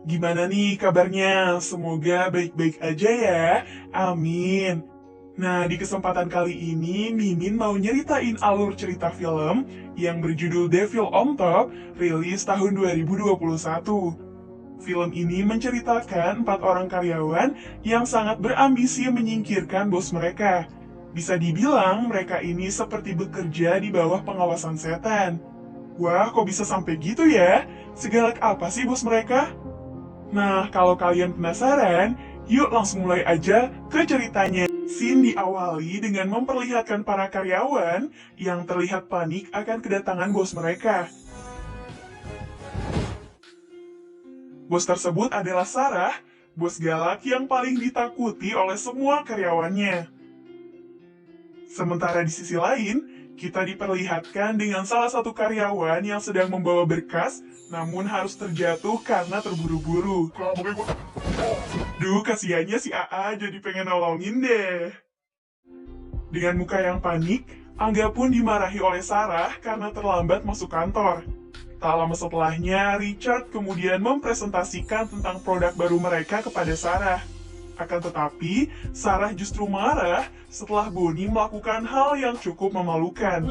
Gimana nih kabarnya? Semoga baik-baik aja ya. Amin. Nah, di kesempatan kali ini, Mimin mau nyeritain alur cerita film yang berjudul Devil on Top, rilis tahun 2021. Film ini menceritakan 4 orang karyawan yang sangat berambisi menyingkirkan bos mereka. Bisa dibilang mereka ini seperti bekerja di bawah pengawasan setan. Wah, kok bisa sampai gitu ya? Segalak apa sih bos mereka? Nah, kalau kalian penasaran, yuk langsung mulai aja ke ceritanya. Scene diawali dengan memperlihatkan para karyawan yang terlihat panik akan kedatangan bos mereka. Bos tersebut adalah Sarah, bos galak yang paling ditakuti oleh semua karyawannya. Sementara di sisi lain, kita diperlihatkan dengan salah satu karyawan yang sedang membawa berkas, namun harus terjatuh karena terburu-buru. Duh, kasihannya si AA jadi pengen nolongin deh. Dengan muka yang panik, Angga pun dimarahi oleh Sarah karena terlambat masuk kantor. Tak lama setelahnya, Richard kemudian mempresentasikan tentang produk baru mereka kepada Sarah. Akan tetapi, Sarah justru marah setelah Bonnie melakukan hal yang cukup memalukan.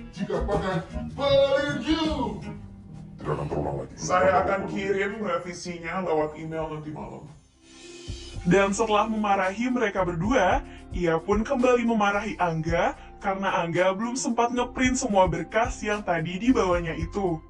Jika pakai baju. Tidak akan terulang lagi. Saya akan kirim revisinya lewat email nanti malam. Dan setelah memarahi mereka berdua, ia pun kembali memarahi Angga karena Angga belum sempat ngeprint semua berkas yang tadi dibawanya itu.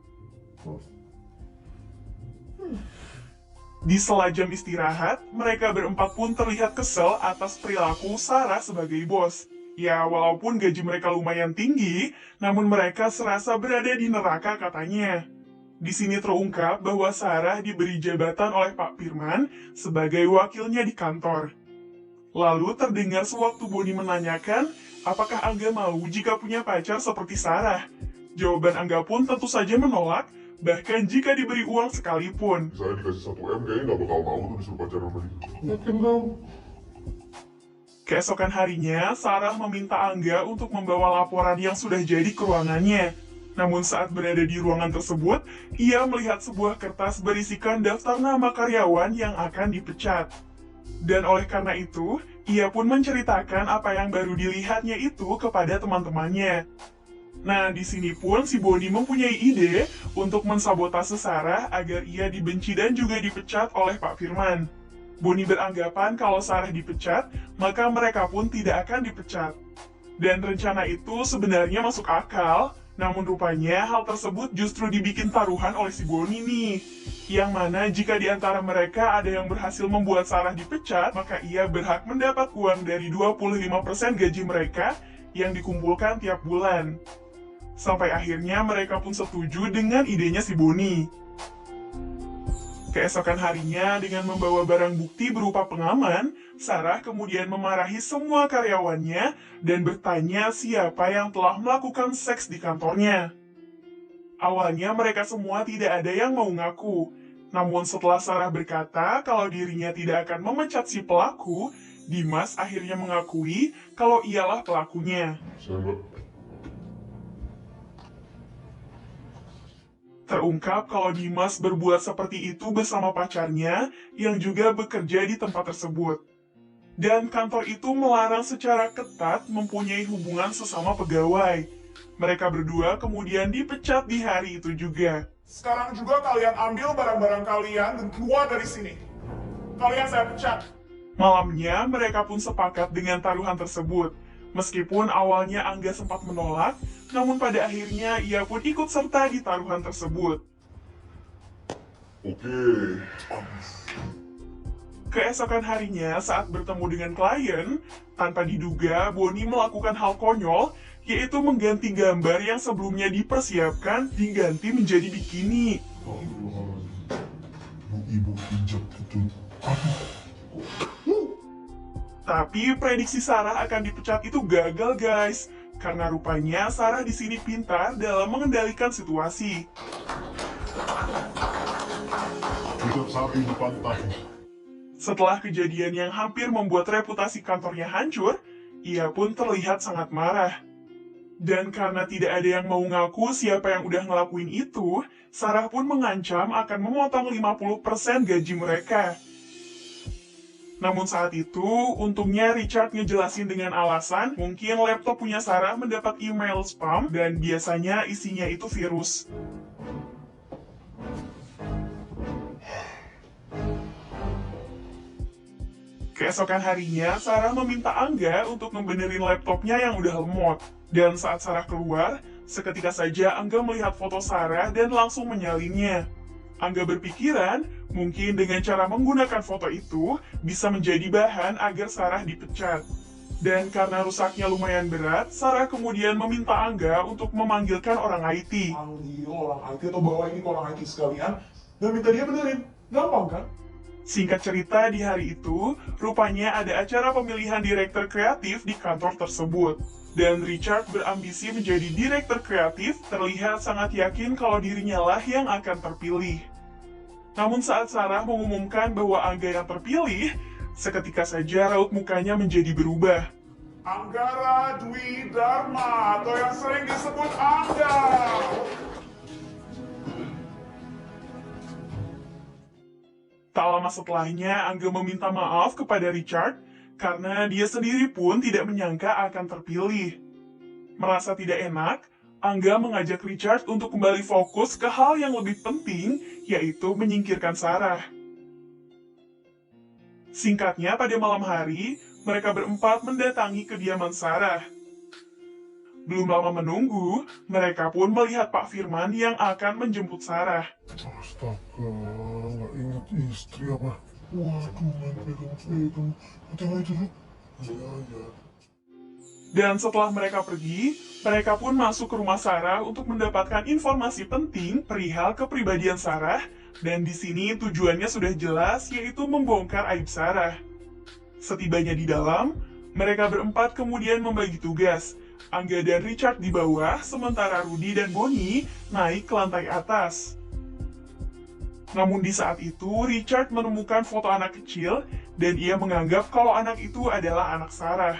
Di sela jam istirahat, mereka berempat pun terlihat kesel atas perilaku Sarah sebagai bos. Ya, walaupun gaji mereka lumayan tinggi, namun mereka serasa berada di neraka katanya. Di sini terungkap bahwa Sarah diberi jabatan oleh Pak Firman sebagai wakilnya di kantor. Lalu terdengar sewaktu Bonnie menanyakan, apakah Angga mau jika punya pacar seperti Sarah? Jawaban Angga pun tentu saja menolak, bahkan jika diberi uang sekalipun. Saya dikasih 1 M kayaknya nggak bakal mau tuh disuruh pacaran sama dia. Yakin dong. Keesokan harinya, Sarah meminta Angga untuk membawa laporan yang sudah jadi ke ruangannya. Namun saat berada di ruangan tersebut, ia melihat sebuah kertas berisikan daftar nama karyawan yang akan dipecat. Dan oleh karena itu, ia pun menceritakan apa yang baru dilihatnya itu kepada teman-temannya. Nah, di sini pun si Bonnie mempunyai ide untuk mensabotase Sarah agar ia dibenci dan juga dipecat oleh Pak Firman. Bonnie beranggapan kalau Sarah dipecat, maka mereka pun tidak akan dipecat. Dan rencana itu sebenarnya masuk akal, namun rupanya hal tersebut justru dibikin taruhan oleh si Bonnie nih. Yang mana jika di antara mereka ada yang berhasil membuat Sarah dipecat, maka ia berhak mendapat uang dari 25% gaji mereka yang dikumpulkan tiap bulan. Sampai akhirnya mereka pun setuju dengan idenya si Bonnie. Keesokan harinya, dengan membawa barang bukti berupa pengaman, Sarah kemudian memarahi semua karyawannya dan bertanya siapa yang telah melakukan seks di kantornya. Awalnya mereka semua tidak ada yang mau ngaku, namun setelah Sarah berkata kalau dirinya tidak akan memecat si pelaku, Dimas akhirnya mengakui kalau ialah pelakunya. Saya nggak. Terungkap kalau Dimas berbuat seperti itu bersama pacarnya yang juga bekerja di tempat tersebut. Dan kantor itu melarang secara ketat mempunyai hubungan sesama pegawai. Mereka berdua kemudian dipecat di hari itu juga. Sekarang juga kalian ambil barang-barang kalian dan keluar dari sini. Kalian saya pecat. Malamnya mereka pun sepakat dengan taruhan tersebut. Meskipun awalnya Angga sempat menolak, namun pada akhirnya ia pun ikut serta di taruhan tersebut. Oke. Keesokan harinya saat bertemu dengan klien, tanpa diduga Bonnie melakukan hal konyol, yaitu mengganti gambar yang sebelumnya dipersiapkan diganti menjadi bikini. Ibu pijat itu. Tapi prediksi Sarah akan dipecat itu gagal guys, karena rupanya Sarah di sini pintar dalam mengendalikan situasi. Tidak sapi di pantai. Setelah kejadian yang hampir membuat reputasi kantornya hancur, ia pun terlihat sangat marah. Dan karena tidak ada yang mau ngaku siapa yang udah ngelakuin itu, Sarah pun mengancam akan memotong 50% gaji mereka. Namun saat itu, untungnya Richard ngejelasin dengan alasan mungkin laptop punya Sarah mendapat email spam dan biasanya isinya itu virus. Keesokan harinya, Sarah meminta Angga untuk membenerin laptopnya yang udah lemot. Dan saat Sarah keluar, seketika saja Angga melihat foto Sarah dan langsung menyalinnya. Angga berpikiran, mungkin dengan cara menggunakan foto itu, bisa menjadi bahan agar Sarah dipecat. Dan karena rusaknya lumayan berat, Sarah kemudian meminta Angga untuk memanggilkan orang IT. Panggil orang IT atau bawa ini ke orang IT sekalian dan minta dia benerin. Gampang kan? Singkat cerita, di hari itu, rupanya ada acara pemilihan direktur kreatif di kantor tersebut. Dan Richard berambisi menjadi direktur kreatif, terlihat sangat yakin kalau dirinya lah yang akan terpilih. Namun saat Sarah mengumumkan bahwa Angga yang terpilih, seketika saja raut mukanya menjadi berubah. Anggara Dwi Dharma atau yang sering disebut Angga. Tak lama setelahnya, Angga meminta maaf kepada Richard karena dia sendiri pun tidak menyangka akan terpilih. Merasa tidak enak, Angga mengajak Richard untuk kembali fokus ke hal yang lebih penting, yaitu menyingkirkan Sarah. Singkatnya, pada malam hari, mereka berempat mendatangi kediaman Sarah. Belum lama menunggu, mereka pun melihat Pak Firman yang akan menjemput Sarah. Astaga, nggak inget istri apa? Waduh, main pegang-pegang. Hati-hati dulu. Ya. Dan setelah mereka pergi, mereka pun masuk ke rumah Sarah untuk mendapatkan informasi penting perihal kepribadian Sarah, dan di sini tujuannya sudah jelas, yaitu membongkar aib Sarah. Setibanya di dalam, mereka berempat kemudian membagi tugas. Angga dan Richard di bawah, sementara Rudy dan Bonnie naik ke lantai atas. Namun di saat itu, Richard menemukan foto anak kecil, dan ia menganggap kalau anak itu adalah anak Sarah.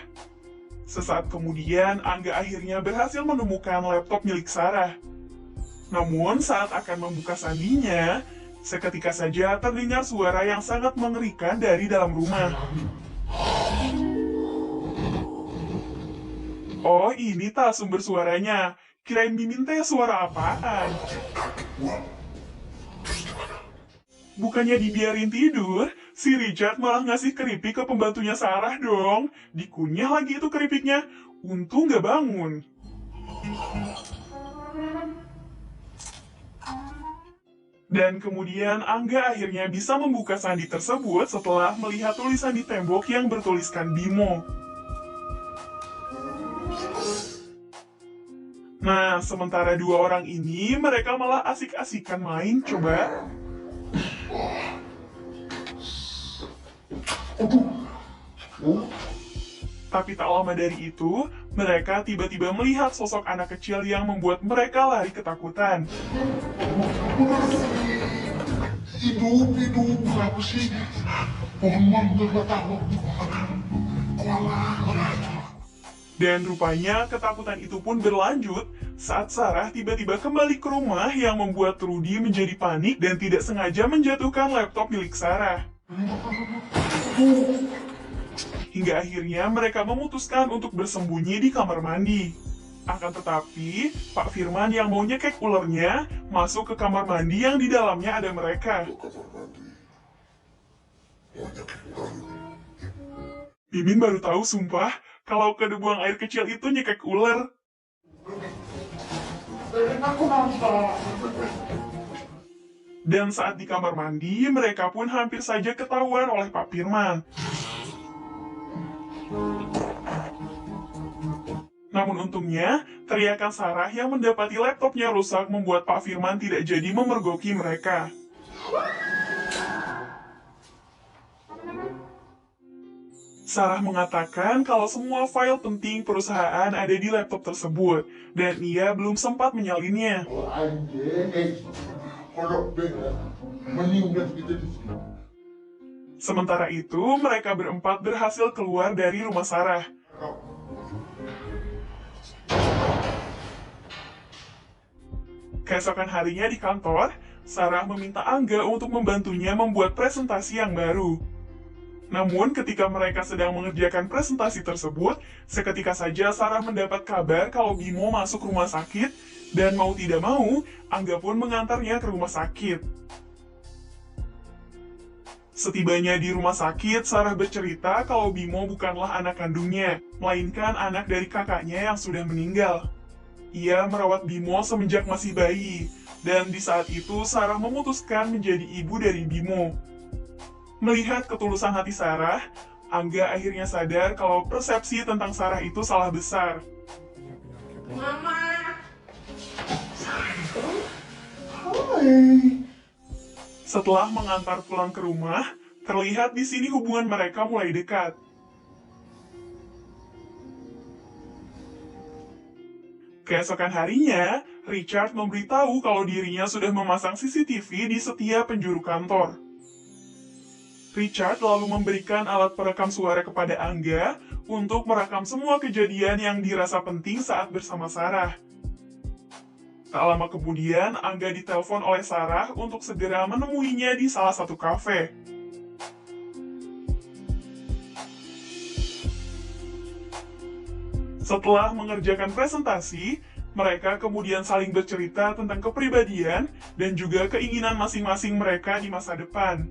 Sesaat kemudian, Angga akhirnya berhasil menemukan laptop milik Sarah. Namun, saat akan membuka sandinya, seketika saja terdengar suara yang sangat mengerikan dari dalam rumah. Oh, ini tak sumber suaranya. Kirain Mimin teh suara apaan? Bukannya dibiarin tidur, si Richard malah ngasih keripik ke pembantunya Sarah dong. Dikunyah lagi itu keripiknya. Untung gak bangun. Dan kemudian Angga akhirnya bisa membuka sandi tersebut setelah melihat tulisan di tembok yang bertuliskan Bimo. Nah, sementara dua orang ini, mereka malah asik-asikan main, coba. Tapi tak lama dari itu, mereka tiba-tiba melihat sosok anak kecil yang membuat mereka lari ketakutan. Hidup, apa sih? Mohon, gak tahu. Dan rupanya ketakutan itu pun berlanjut saat Sarah tiba-tiba kembali ke rumah yang membuat Rudy menjadi panik dan tidak sengaja menjatuhkan laptop milik Sarah. Hingga akhirnya mereka memutuskan untuk bersembunyi di kamar mandi. Akan tetapi, Pak Firman yang mau nyekek ulernya masuk ke kamar mandi yang di dalamnya ada mereka. Mimin baru tahu sumpah, kalau kode buang air kecil itu nyekek ular. Dan saat di kamar mandi, mereka pun hampir saja ketahuan oleh Pak Firman. Namun untungnya, teriakan Sarah yang mendapati laptopnya rusak membuat Pak Firman tidak jadi memergoki mereka. Sarah mengatakan kalau semua file penting perusahaan ada di laptop tersebut, dan ia belum sempat menyalinnya. Sementara itu, mereka berempat berhasil keluar dari rumah Sarah. Keesokan harinya di kantor, Sarah meminta Angga untuk membantunya membuat presentasi yang baru. Namun ketika mereka sedang mengerjakan presentasi tersebut, seketika saja Sarah mendapat kabar kalau Bimo masuk rumah sakit, dan mau tidak mau, Angga pun mengantarnya ke rumah sakit. Setibanya di rumah sakit, Sarah bercerita kalau Bimo bukanlah anak kandungnya, melainkan anak dari kakaknya yang sudah meninggal. Ia merawat Bimo semenjak masih bayi, dan di saat itu Sarah memutuskan menjadi ibu dari Bimo. Melihat ketulusan hati Sarah, Angga akhirnya sadar kalau persepsi tentang Sarah itu salah besar. Mama. Hai. Setelah mengantar pulang ke rumah, terlihat di sini hubungan mereka mulai dekat. Keesokan harinya, Richard memberitahu kalau dirinya sudah memasang CCTV di setiap penjuru kantor. Richard lalu memberikan alat perekam suara kepada Angga untuk merekam semua kejadian yang dirasa penting saat bersama Sarah. Tak lama kemudian, Angga ditelepon oleh Sarah untuk segera menemuinya di salah satu kafe. Setelah mengerjakan presentasi, mereka kemudian saling bercerita tentang kepribadian dan juga keinginan masing-masing mereka di masa depan.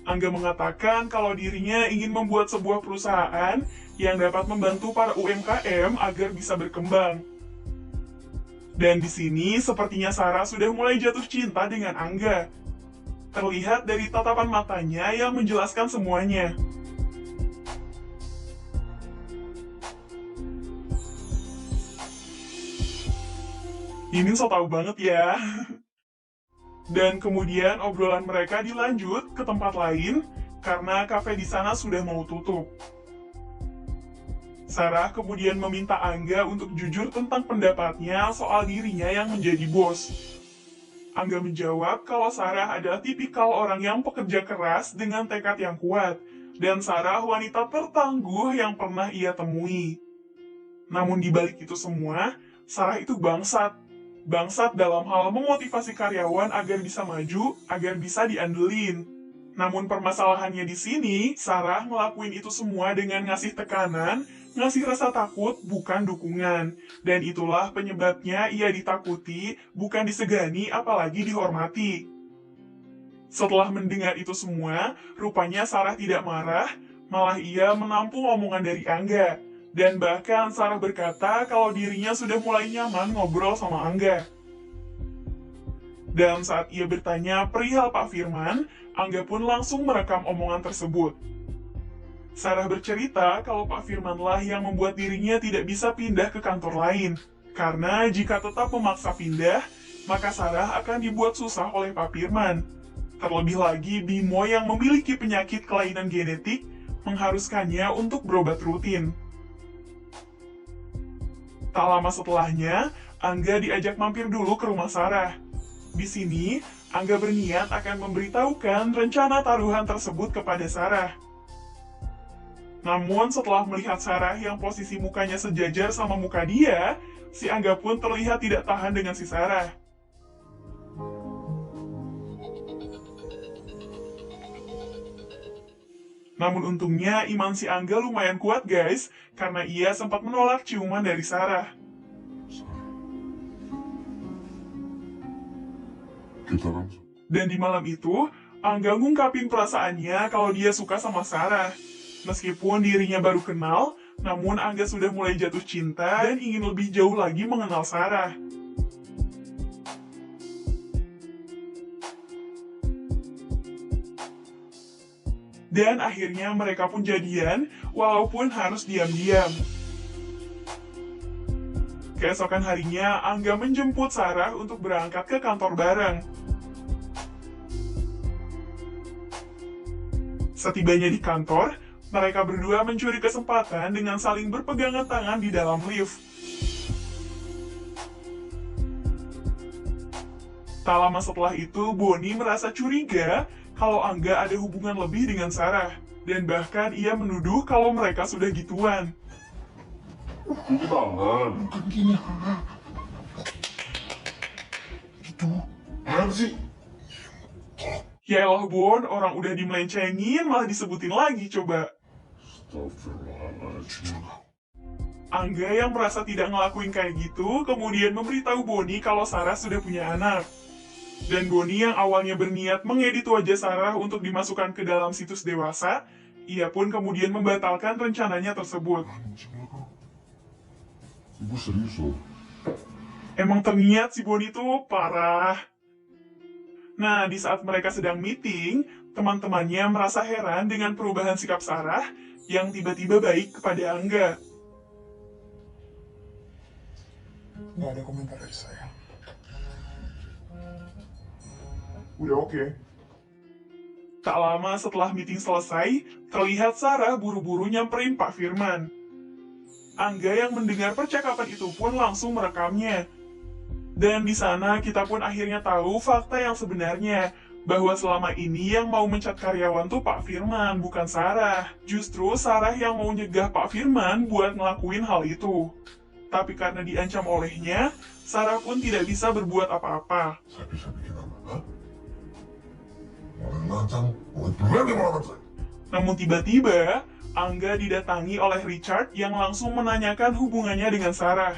Angga mengatakan kalau dirinya ingin membuat sebuah perusahaan yang dapat membantu para UMKM agar bisa berkembang. Dan di sini sepertinya Sarah sudah mulai jatuh cinta dengan Angga. Terlihat dari tatapan matanya yang menjelaskan semuanya. Ini so tau banget ya. Dan kemudian obrolan mereka dilanjut ke tempat lain karena kafe di sana sudah mau tutup. Sarah kemudian meminta Angga untuk jujur tentang pendapatnya soal dirinya yang menjadi bos. Angga menjawab kalau Sarah adalah tipikal orang yang pekerja keras dengan tekad yang kuat, dan Sarah wanita tertangguh yang pernah ia temui. Namun di balik itu semua, Sarah itu bangsat. Bangsat dalam hal memotivasi karyawan agar bisa maju, agar bisa diandelin. Namun permasalahannya di sini, Sarah ngelakuin itu semua dengan ngasih tekanan, ngasih rasa takut, bukan dukungan. Dan itulah penyebabnya ia ditakuti, bukan disegani, apalagi dihormati. Setelah mendengar itu semua, rupanya Sarah tidak marah, malah ia menampung omongan dari Angga. Dan bahkan Sarah berkata kalau dirinya sudah mulai nyaman ngobrol sama Angga. Dan saat ia bertanya perihal Pak Firman, Angga pun langsung merekam omongan tersebut. Sarah bercerita kalau Pak Firmanlah yang membuat dirinya tidak bisa pindah ke kantor lain. Karena jika tetap memaksa pindah, maka Sarah akan dibuat susah oleh Pak Firman. Terlebih lagi, Bimo yang memiliki penyakit kelainan genetik mengharuskannya untuk berobat rutin. Tak lama setelahnya, Angga diajak mampir dulu ke rumah Sarah. Di sini, Angga berniat akan memberitahukan rencana taruhan tersebut kepada Sarah. Namun setelah melihat Sarah yang posisi mukanya sejajar sama muka dia, si Angga pun terlihat tidak tahan dengan si Sarah. Namun untungnya iman si Angga lumayan kuat guys, karena ia sempat menolak ciuman dari Sarah. Dan di malam itu, Angga ngungkapin perasaannya kalau dia suka sama Sarah. Meskipun dirinya baru kenal, namun Angga sudah mulai jatuh cinta dan ingin lebih jauh lagi mengenal Sarah. Dan akhirnya mereka pun jadian, walaupun harus diam-diam. Keesokan harinya, Angga menjemput Sarah untuk berangkat ke kantor bareng. Setibanya di kantor, mereka berdua mencuri kesempatan dengan saling berpegangan tangan di dalam lift. Tak lama setelah itu, Bonnie merasa curiga kalau Angga ada hubungan lebih dengan Sarah, dan bahkan ia menuduh kalau mereka sudah gituan. Ini tangan. Bukan gini. itu? Apaan sih? Yaelah Bon, orang udah dimelencengin malah disebutin lagi coba. Astagfirullahaladzim. Angga yang merasa tidak ngelakuin kayak gitu, kemudian memberitahu Bonnie kalau Sarah sudah punya anak. Dan Bonnie yang awalnya berniat mengedit wajah Sarah untuk dimasukkan ke dalam situs dewasa, ia pun kemudian membatalkan rencananya tersebut. Ibu serius loh. Emang terniat si Bonnie tuh parah. Nah, di saat mereka sedang meeting, teman-temannya merasa heran dengan perubahan sikap Sarah yang tiba-tiba baik kepada Angga. Nggak ada komentar dari saya. Udah oke. Tak lama setelah meeting selesai, terlihat Sarah buru-buru nyamperin Pak Firman. Angga yang mendengar percakapan itu pun langsung merekamnya. Dan di sana kita pun akhirnya tahu fakta yang sebenarnya, bahwa selama ini yang mau mencat karyawan tuh Pak Firman, bukan Sarah. Justru Sarah yang mau nyegah Pak Firman buat ngelakuin hal itu. Tapi karena diancam olehnya, Sarah pun tidak bisa berbuat apa-apa. Saya bisa bikin apa? Hah? Orang lancang, orang berani melawan saya. Namun tiba-tiba, Angga didatangi oleh Richard yang langsung menanyakan hubungannya dengan Sarah.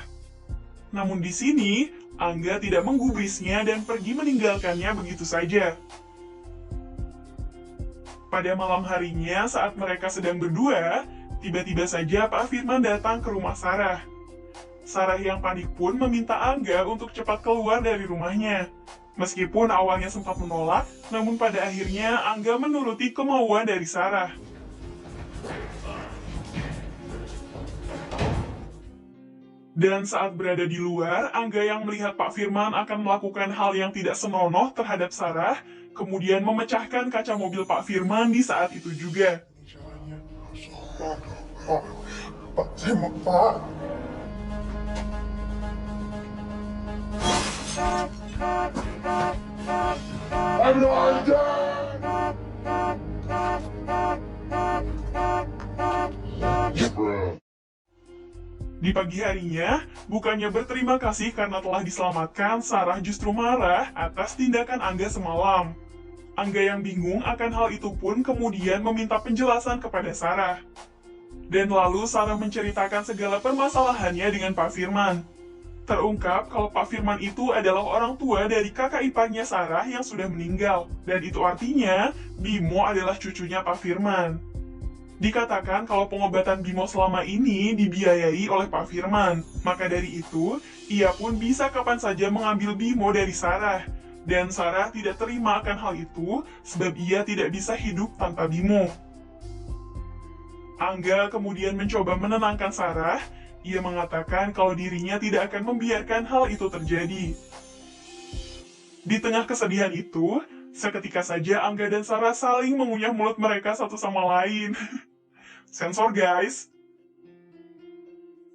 Namun di sini, Angga tidak menggubrisnya dan pergi meninggalkannya begitu saja. Pada malam harinya, saat mereka sedang berdua, tiba-tiba saja Pak Firman datang ke rumah Sarah. Sarah yang panik pun meminta Angga untuk cepat keluar dari rumahnya. Meskipun awalnya sempat menolak, namun pada akhirnya Angga menuruti kemauan dari Sarah. Dan saat berada di luar, Angga yang melihat Pak Firman akan melakukan hal yang tidak senonoh terhadap Sarah, kemudian memecahkan kaca mobil Pak Firman di saat itu juga. Caranya. Pak, saya mau Pak. Aduh aja. Di pagi harinya, bukannya berterima kasih karena telah diselamatkan, Sarah justru marah atas tindakan Angga semalam. Angga yang bingung akan hal itu pun kemudian meminta penjelasan kepada Sarah. Dan lalu Sarah menceritakan segala permasalahannya dengan Pak Firman. Terungkap kalau Pak Firman itu adalah orang tua dari kakak iparnya Sarah yang sudah meninggal. Dan itu artinya, Bimo adalah cucunya Pak Firman. Dikatakan kalau pengobatan Bimo selama ini dibiayai oleh Pak Firman. Maka dari itu, ia pun bisa kapan saja mengambil Bimo dari Sarah. Dan Sarah tidak terima akan hal itu, sebab ia tidak bisa hidup tanpa Bimo. Angga kemudian mencoba menenangkan Sarah. Ia mengatakan kalau dirinya tidak akan membiarkan hal itu terjadi. Di tengah kesedihan itu, seketika saja Angga dan Sarah saling mengunyah mulut mereka satu sama lain. Sensor guys.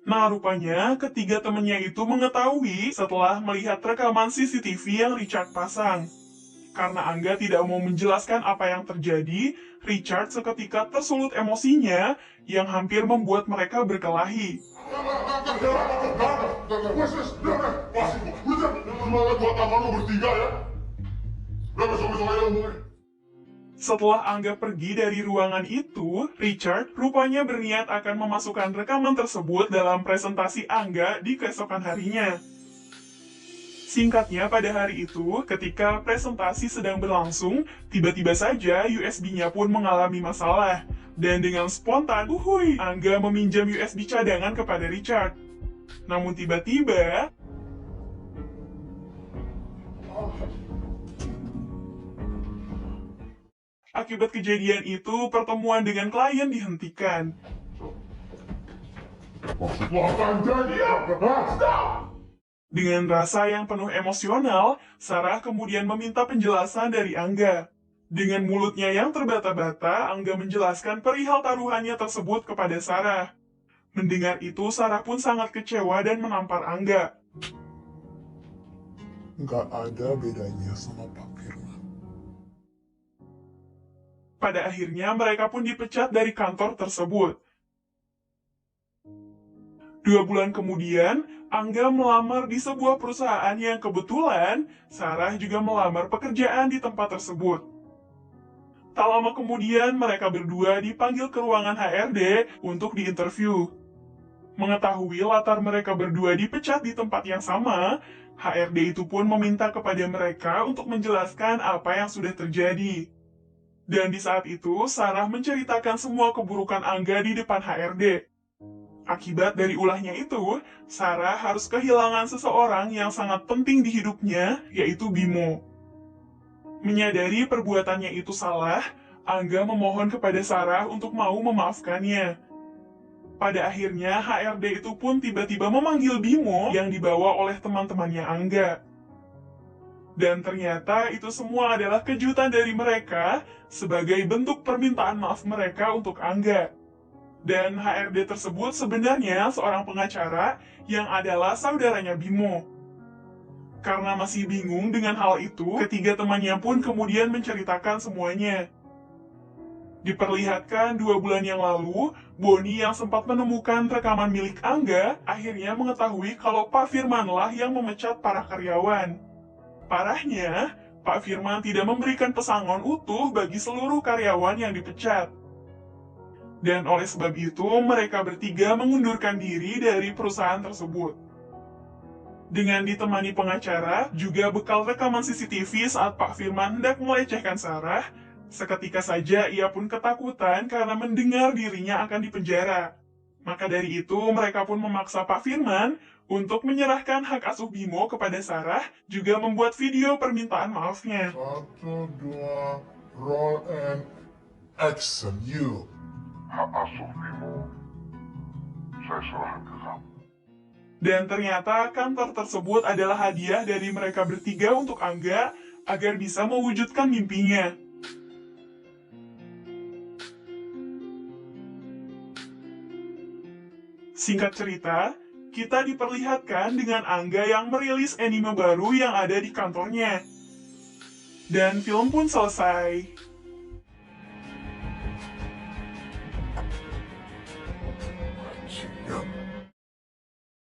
Nah, rupanya ketiga temennya itu mengetahui setelah melihat rekaman CCTV yang Richard pasang. Karena Angga tidak mau menjelaskan apa yang terjadi, Richard seketika tersulut emosinya yang hampir membuat mereka berkelahi. Setelah Angga pergi dari ruangan itu, Richard rupanya berniat akan memasukkan rekaman tersebut dalam presentasi Angga di keesokan harinya. Singkatnya, pada hari itu, ketika presentasi sedang berlangsung, tiba-tiba saja USB-nya pun mengalami masalah. Dan dengan spontan, Angga meminjam USB cadangan kepada Richard. Namun tiba-tiba, akibat kejadian itu, pertemuan dengan klien dihentikan. Maksudmu apa yang jadi? Stop! Dengan rasa yang penuh emosional, Sarah kemudian meminta penjelasan dari Angga. Dengan mulutnya yang terbata-bata, Angga menjelaskan perihal taruhannya tersebut kepada Sarah. Mendengar itu, Sarah pun sangat kecewa dan menampar Angga. Nggak ada bedanya sama Pak Firman. Pada akhirnya, mereka pun dipecat dari kantor tersebut. 2 bulan kemudian, Angga melamar di sebuah perusahaan yang kebetulan Sarah juga melamar pekerjaan di tempat tersebut. Tak lama kemudian mereka berdua dipanggil ke ruangan HRD untuk diinterview. Mengetahui latar mereka berdua dipecat di tempat yang sama, HRD itu pun meminta kepada mereka untuk menjelaskan apa yang sudah terjadi. Dan di saat itu, Sarah menceritakan semua keburukan Angga di depan HRD. Akibat dari ulahnya itu, Sarah harus kehilangan seseorang yang sangat penting di hidupnya, yaitu Bimo. Menyadari perbuatannya itu salah, Angga memohon kepada Sarah untuk mau memaafkannya. Pada akhirnya, HRD itu pun tiba-tiba memanggil Bimo yang dibawa oleh teman-temannya Angga. Dan ternyata itu semua adalah kejutan dari mereka sebagai bentuk permintaan maaf mereka untuk Angga. Dan HRD tersebut sebenarnya seorang pengacara yang adalah saudaranya Bimo. Karena masih bingung dengan hal itu, ketiga temannya pun kemudian menceritakan semuanya. Diperlihatkan 2 bulan yang lalu, Boni yang sempat menemukan rekaman milik Angga akhirnya mengetahui kalau Pak Firmanlah yang memecat para karyawan. Parahnya, Pak Firman tidak memberikan pesangon utuh bagi seluruh karyawan yang dipecat. Dan oleh sebab itu, mereka bertiga mengundurkan diri dari perusahaan tersebut. Dengan ditemani pengacara, juga bekal rekaman CCTV saat Pak Firman hendak melecehkan Sarah, seketika saja ia pun ketakutan karena mendengar dirinya akan dipenjara. Maka dari itu, mereka pun memaksa Pak Firman untuk menyerahkan hak asuh Bimo kepada Sarah, juga membuat video permintaan maafnya. 1, 2, roll and action you. Hak asuh Bimo, saya serahkan ke kamu. Dan ternyata kantor tersebut adalah hadiah dari mereka bertiga untuk Angga agar bisa mewujudkan mimpinya. Singkat cerita, kita diperlihatkan dengan Angga yang merilis anime baru yang ada di kantornya. Dan film pun selesai.